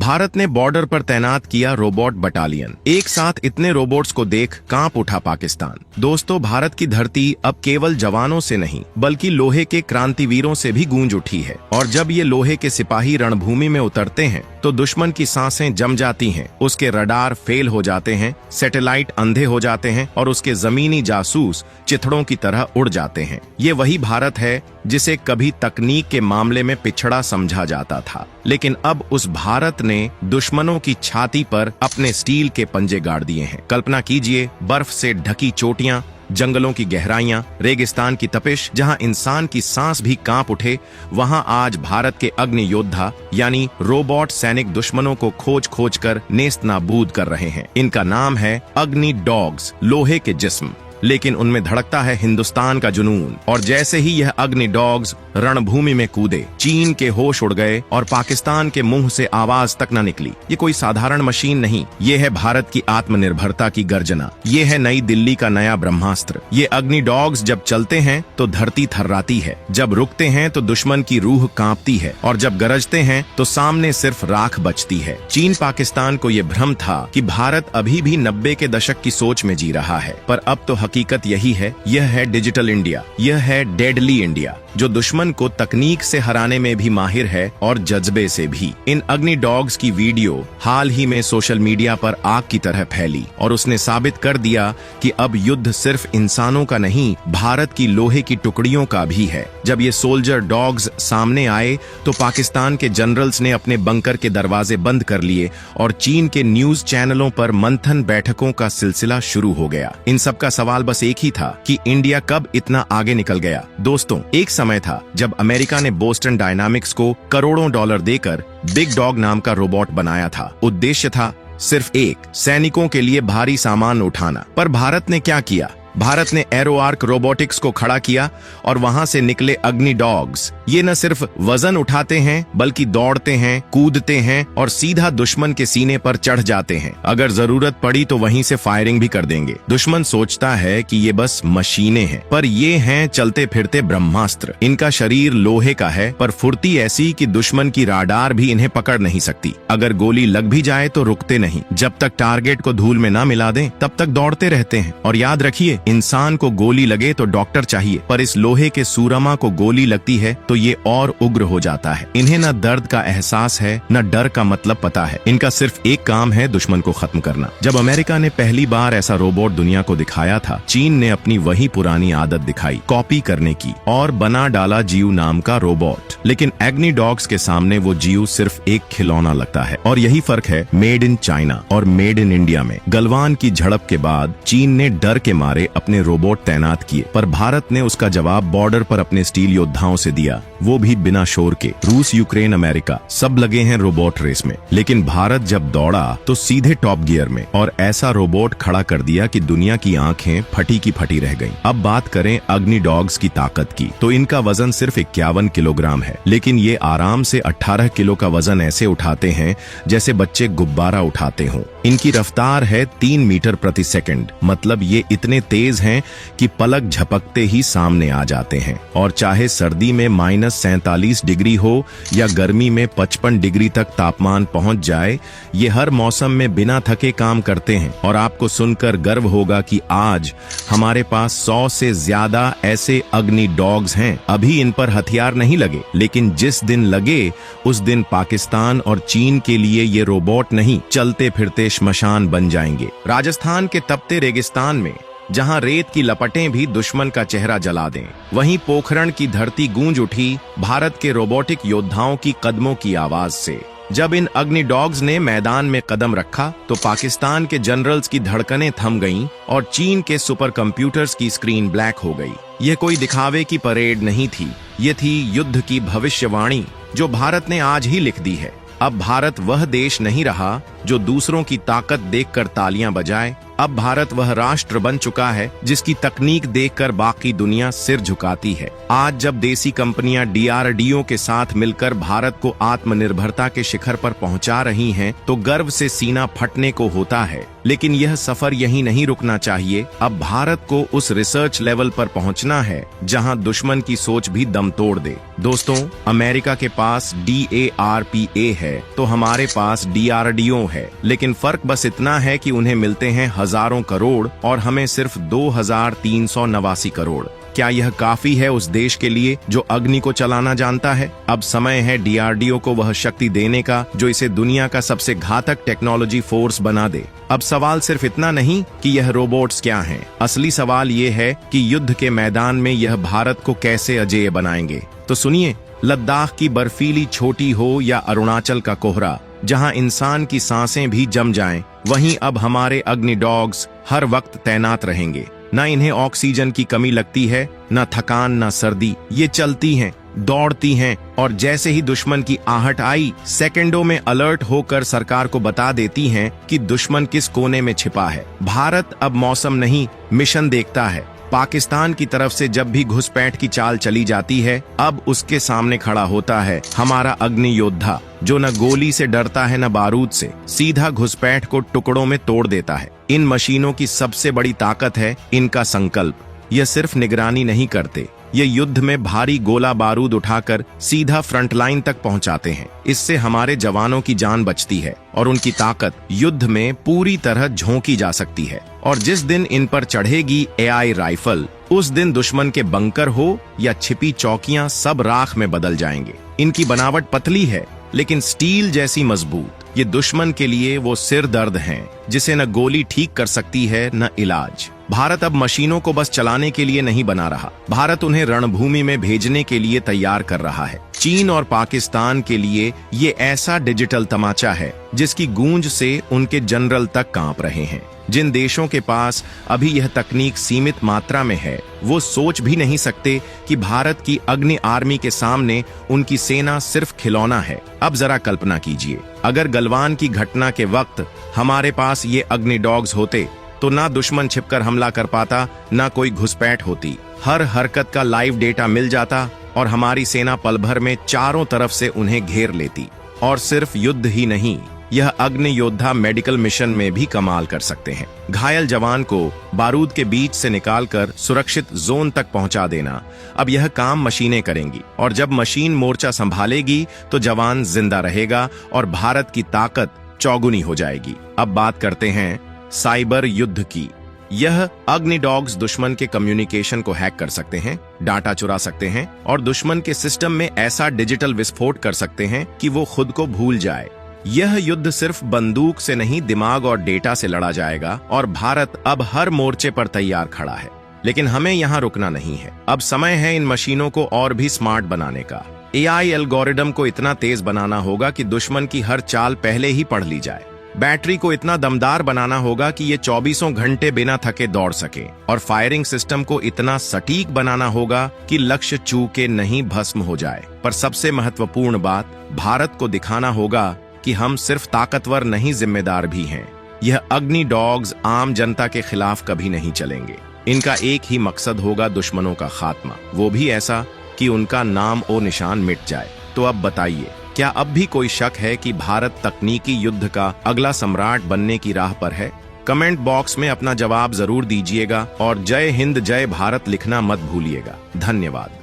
भारत ने बॉर्डर पर तैनात किया रोबोट बटालियन। एक साथ इतने रोबोट्स को देख कांप उठा पाकिस्तान। दोस्तों, भारत की धरती अब केवल जवानों से नहीं बल्कि लोहे के क्रांतिवीरों से भी गूंज उठी है। और जब ये लोहे के सिपाही रणभूमि में उतरते हैं तो दुश्मन की सांसें जम जाती हैं, उसके रडार फेल हो जाते हैं, सैटेलाइट अंधे हो जाते हैं और उसके जमीनी जासूस चिथड़ों की तरह उड़ जाते हैं। ये वही भारत है जिसे कभी तकनीक के मामले में पिछड़ा समझा जाता था, लेकिन अब उस भारत ने दुश्मनों की छाती पर अपने स्टील के पंजे गाड़ दिए हैं। कल्पना कीजिए, बर्फ से ढकी चोटियां, जंगलों की गहराइयां, रेगिस्तान की तपिश, जहां इंसान की सांस भी कांप उठे, वहां आज भारत के अग्नि योद्धा यानी रोबोट सैनिक दुश्मनों को खोज खोज कर नेस्त नाबूद कर रहे हैं। इनका नाम है अग्नि डॉग्स, लोहे के जिस्म, लेकिन उनमें धड़कता है हिंदुस्तान का जुनून। और जैसे ही यह अग्नि डॉग्स रणभूमि में कूदे, चीन के होश उड़ गए और पाकिस्तान के मुंह से आवाज तक न निकली। ये कोई साधारण मशीन नहीं, ये है भारत की आत्मनिर्भरता की गर्जना। ये है नई दिल्ली का नया ब्रह्मास्त्र। ये अग्नि डॉग्स जब चलते हैं तो धरती थर्राती है, जब रुकते हैं तो दुश्मन की रूह कांपती है, और जब गरजते हैं तो सामने सिर्फ राख बचती है। चीन पाकिस्तान को ये भ्रम था कि भारत अभी भी 90 के दशक की सोच में जी रहा है, पर अब तो हकीकत यही है। यह है डिजिटल इंडिया, यह है डेडली इंडिया, जो दुश्मन को तकनीक से हराने में भी माहिर है और जज्बे से भी। इन अग्नि डॉग्स की वीडियो हाल ही में सोशल मीडिया पर आग की तरह फैली और उसने साबित कर दिया कि अब युद्ध सिर्फ इंसानों का नहीं, भारत की लोहे की टुकड़ियों का भी है। जब ये सोल्जर डॉग्स सामने आए तो पाकिस्तान के जनरल्स ने अपने बंकर के दरवाजे बंद कर लिए और चीन के न्यूज चैनलों पर मंथन बैठकों का सिलसिला शुरू हो गया। इन सबका सवाल बस एक ही था कि इंडिया कब इतना आगे निकल गया। दोस्तों, एक समय था जब अमेरिका ने बोस्टन डायनामिक्स को करोड़ों डॉलर देकर बिग डॉग नाम का रोबोट बनाया था। उद्देश्य था सिर्फ एक, सैनिकों के लिए भारी सामान उठाना। पर भारत ने क्या किया? भारत ने एरो आर्क रोबोटिक्स को खड़ा किया और वहां से निकले अग्नि डॉग्स। ये न सिर्फ वजन उठाते हैं बल्कि दौड़ते हैं, कूदते हैं और सीधा दुश्मन के सीने पर चढ़ जाते हैं। अगर जरूरत पड़ी तो वहीं से फायरिंग भी कर देंगे। दुश्मन सोचता है कि ये बस मशीनें हैं, पर ये हैं चलते फिरते ब्रह्मास्त्र। इनका शरीर लोहे का है, पर फुर्ती ऐसी कि दुश्मन की राडार भी इन्हें पकड़ नहीं सकती। अगर गोली लग भी जाए तो रुकते नहीं। जब तक टारगेट को धूल में न मिला दें तब तक दौड़ते रहते हैं। और याद रखिए, इंसान को गोली लगे तो डॉक्टर चाहिए, पर इस लोहे के सूरमा को गोली लगती है तो ये और उग्र हो जाता है। इन्हें न दर्द का एहसास है, न डर का मतलब पता है। इनका सिर्फ एक काम है, दुश्मन को खत्म करना। जब अमेरिका ने पहली बार ऐसा रोबोट दुनिया को दिखाया था, चीन ने अपनी वही पुरानी आदत दिखाई, कॉपी करने की, और बना डाला जियो नाम का रोबोट। लेकिन अग्नि डॉग्स के सामने वो जियो सिर्फ एक खिलौना लगता है। और यही फर्क है मेड इन चाइना और मेड इन इंडिया में। गलवान की झड़प के बाद चीन ने डर के मारे अपने रोबोट तैनात किए, पर भारत ने उसका जवाब बॉर्डर पर अपने स्टील योद्धाओं से दिया, वो भी बिना शोर के। रूस, यूक्रेन, अमेरिका सब लगे हैं रोबोट रेस में, लेकिन भारत जब दौड़ा तो सीधे टॉप गियर में, और ऐसा रोबोट खड़ा कर दिया कि दुनिया की आंखें फटी की फटी रह गईं। अब बात करें अग्नि डॉग्स की ताकत की, तो इनका वजन सिर्फ 51 किलोग्राम है, लेकिन ये आराम से 18 किलो का वजन ऐसे उठाते हैं जैसे बच्चे गुब्बारा उठाते हों। इनकी रफ्तार है 3 मीटर प्रति सेकंड, मतलब ये इतने तेज हैं कि पलक झपकते ही सामने आ जाते हैं। और चाहे सर्दी में -47 डिग्री हो या गर्मी में 55 डिग्री तक तापमान पहुंच जाए, ये हर मौसम में बिना थके काम करते हैं। और आपको सुनकर गर्व होगा कि आज हमारे पास 100 से ज्यादा ऐसे अग्नि डॉग्स हैं। अभी इन पर हथियार नहीं लगे, लेकिन जिस दिन लगे उस दिन पाकिस्तान और चीन के लिए ये रोबोट नहीं, चलते फिरते श्मशान बन जाएंगे। राजस्थान के तपते रेगिस्तान में जहां रेत की लपटें भी दुश्मन का चेहरा जला दें, वहीं पोखरण की धरती गूंज उठी भारत के रोबोटिक योद्धाओं की कदमों की आवाज से। जब इन अग्नि डॉग्स ने मैदान में कदम रखा तो पाकिस्तान के जनरल्स की धड़कनें थम गईं और चीन के सुपर कंप्यूटर्स की स्क्रीन ब्लैक हो गई। यह कोई दिखावे की परेड नहीं थी, ये थी युद्ध की भविष्यवाणी जो भारत ने आज ही लिख दी है। अब भारत वह देश नहीं रहा जो दूसरों की ताकत देखकर तालियां बजाए। अब भारत वह राष्ट्र बन चुका है जिसकी तकनीक देखकर बाकी दुनिया सिर झुकाती है। आज जब देसी कंपनियां DRDO के साथ मिलकर भारत को आत्मनिर्भरता के शिखर पर पहुंचा रही हैं, तो गर्व से सीना फटने को होता है। लेकिन यह सफर यहीं नहीं रुकना चाहिए। अब भारत को उस रिसर्च लेवल पर पहुंचना है जहां दुश्मन की सोच भी दम तोड़ दे। दोस्तों, अमेरिका के पास DARPA है तो हमारे पास DRDO है, लेकिन फर्क बस इतना है कि उन्हें मिलते हैं हजारों करोड़ और हमें सिर्फ 2389 करोड़। क्या यह काफी है उस देश के लिए जो अग्नि को चलाना जानता है? अब समय है DRDO को वह शक्ति देने का जो इसे दुनिया का सबसे घातक टेक्नोलॉजी फोर्स बना दे। अब सवाल सिर्फ इतना नहीं कि यह रोबोट्स क्या हैं, असली सवाल ये है कि युद्ध के मैदान में यह भारत को कैसे अजेय बनाएंगे। तो सुनिए, लद्दाख की बर्फीली चोटी हो या अरुणाचल का कोहरा, जहां इंसान की सांसें भी जम जाएं, वहीं अब हमारे अग्नि डॉग्स हर वक्त तैनात रहेंगे। न इन्हें ऑक्सीजन की कमी लगती है, न थकान, न सर्दी। ये चलती हैं, दौड़ती हैं और जैसे ही दुश्मन की आहट आई, सेकंडों में अलर्ट होकर सरकार को बता देती हैं कि दुश्मन किस कोने में छिपा है। भारत अब मौसम नहीं, मिशन देखता है। पाकिस्तान की तरफ से जब भी घुसपैठ की चाल चली जाती है, अब उसके सामने खड़ा होता है हमारा अग्नि योद्धा, जो न गोली से डरता है न बारूद से, सीधा घुसपैठ को टुकड़ों में तोड़ देता है। इन मशीनों की सबसे बड़ी ताकत है इनका संकल्प। यह सिर्फ निगरानी नहीं करते, ये युद्ध में भारी गोला बारूद उठाकर सीधा फ्रंट लाइन तक पहुंचाते हैं। इससे हमारे जवानों की जान बचती है और उनकी ताकत युद्ध में पूरी तरह झोंकी जा सकती है। और जिस दिन इन पर चढ़ेगी AI राइफल, उस दिन दुश्मन के बंकर हो या छिपी चौकियां सब राख में बदल जाएंगे। इनकी बनावट पतली है लेकिन स्टील जैसी मजबूत। ये दुश्मन के लिए वो सिर दर्द हैं, जिसे न गोली ठीक कर सकती है न इलाज। भारत अब मशीनों को बस चलाने के लिए नहीं बना रहा, भारत उन्हें रणभूमि में भेजने के लिए तैयार कर रहा है। चीन और पाकिस्तान के लिए ये ऐसा डिजिटल तमाचा है जिसकी गूंज से उनके जनरल तक कांप रहे हैं। जिन देशों के पास अभी यह तकनीक सीमित मात्रा में है, वो सोच भी नहीं सकते कि भारत की अग्नि आर्मी के सामने उनकी सेना सिर्फ खिलौना है। अब जरा कल्पना कीजिए, अगर गलवान की घटना के वक्त हमारे पास ये अग्नि डॉग्स होते तो ना दुश्मन छिपकर हमला कर पाता, ना कोई घुसपैठ होती। हर हरकत का लाइव डेटा मिल जाता और हमारी सेना पल भर में चारों तरफ से उन्हें घेर लेती। और सिर्फ युद्ध ही नहीं, यह अग्नि योद्धा मेडिकल मिशन में भी कमाल कर सकते हैं। घायल जवान को बारूद के बीच से निकालकर सुरक्षित जोन तक पहुंचा देना, अब यह काम मशीनें करेंगी। और जब मशीन मोर्चा संभालेगी तो जवान जिंदा रहेगा और भारत की ताकत चौगुनी हो जाएगी। अब बात करते हैं साइबर युद्ध की। यह अग्नि डॉग्स दुश्मन के कम्युनिकेशन को हैक कर सकते हैं, डाटा चुरा सकते हैं और दुश्मन के सिस्टम में ऐसा डिजिटल विस्फोट कर सकते हैं कि वो खुद को भूल जाए। यह युद्ध सिर्फ बंदूक से नहीं, दिमाग और डेटा से लड़ा जाएगा और भारत अब हर मोर्चे पर तैयार खड़ा है। लेकिन हमें यहाँ रुकना नहीं है। अब समय है इन मशीनों को और भी स्मार्ट बनाने का। AI एल्गोरिदम को इतना तेज बनाना होगा कि दुश्मन की हर चाल पहले ही पढ़ ली जाए। बैटरी को इतना दमदार बनाना होगा कि ये 24 घंटे बिना थके दौड़ सके। और फायरिंग सिस्टम को इतना सटीक बनाना होगा कि लक्ष्य चूके नहीं भस्म हो जाए। पर सबसे महत्वपूर्ण बात, भारत को दिखाना होगा कि हम सिर्फ ताकतवर नहीं, जिम्मेदार भी हैं। यह अग्नि डॉग्स आम जनता के खिलाफ कभी नहीं चलेंगे। इनका एक ही मकसद होगा, दुश्मनों का खात्मा, वो भी ऐसा कि उनका नाम और निशान मिट जाए। तो अब बताइए, क्या अब भी कोई शक है कि भारत तकनीकी युद्ध का अगला सम्राट बनने की राह पर है? कमेंट बॉक्स में अपना जवाब जरूर दीजिएगा और जय हिंद जय भारत लिखना मत भूलिएगा। धन्यवाद।